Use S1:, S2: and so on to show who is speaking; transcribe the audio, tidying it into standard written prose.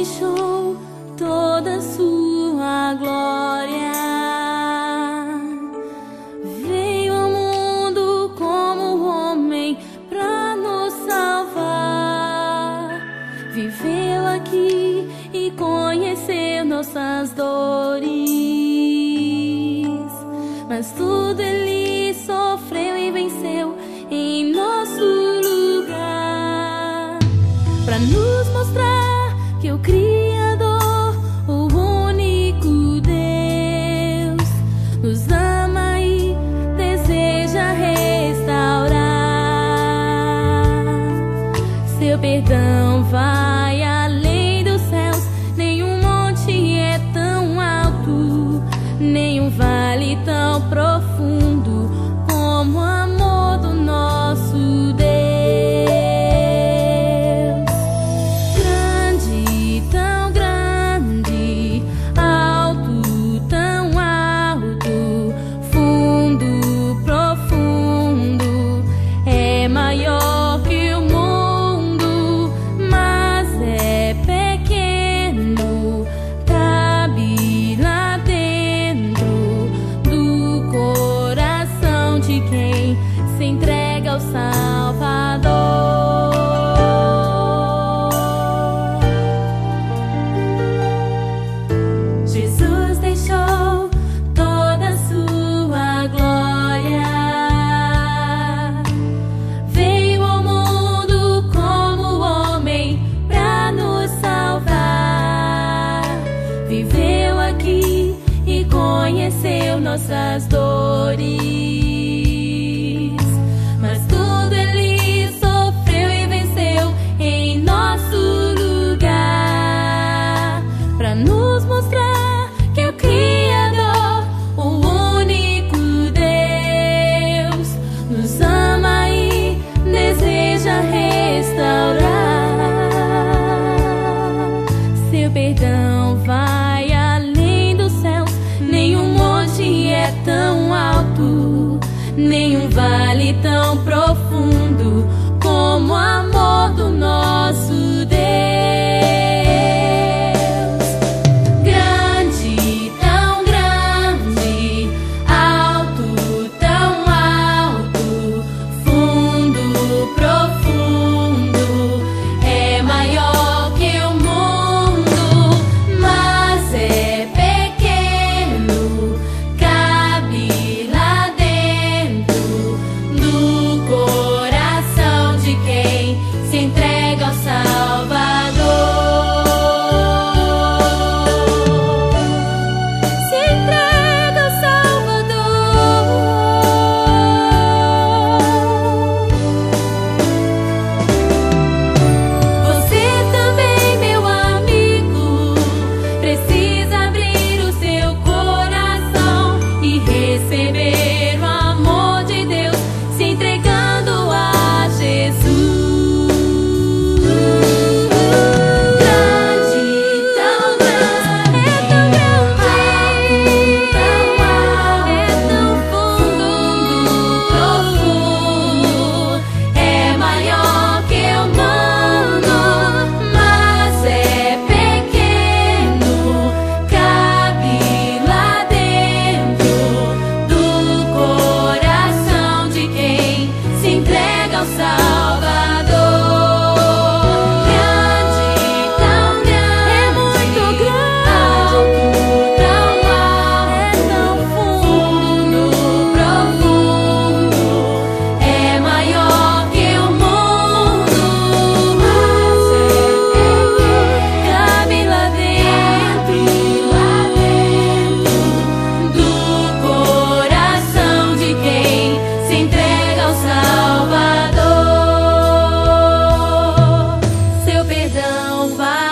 S1: deixou toda a sua glória. Veio ao mundo como homem pra nos salvar. Viveu aqui e conheceu nossas dores, mas tudo ele sofreu e venceu em nosso lugar, pra nos mostrar que o Criador, o único Deus, nos ama e deseja restaurar. Seu perdão vai além dos céus, nenhum monte é tão alto, nenhum vale tão profundo como o amor do nosso Deus. Grande, tão grande, alto, tão alto, fundo, profundo, é maior que o mundo, mas é pequeno, cabe lá dentro do coração de quem se entrega ao Salvador. Jesus deixou toda a sua glória, veio ao mundo como homem pra nos salvar. Viveu aqui e conheceu nossas dores, mas tudo ele sofreu e venceu em nosso lugar, pra nos mostrar que o Criador, o único Deus, nos ama e deseja restaurar. Seu perdão vai além dos céus, nenhum monte é tão alto, nenhum vale tão profundo como o amor do nosso Deus. Grande, tão grande, alto, tão alto, fundo, profundo, é maior que o mundo, mas é pequeno, cabe lá dentro do coração de quem se entrega ao Salvador. Se entrega ao Salvador. Você também, meu amigo, precisa abrir o seu coração e receber o amor de Deus, se entregando a Jesus. Grande, tão grande, é tão grande, é tão fundo, profundo, é maior que o mundo, mas é pequeno, cabe lá dentro do coração de quem se entrega ao Salvador. Grande, tão grande, é muito grande, alto, tão alto, é tão fundo, profundo, é maior que o mundo, mas é pequeno, cabe lá dentro do coração de quem se entrega ao Salvador. Seu perdão vai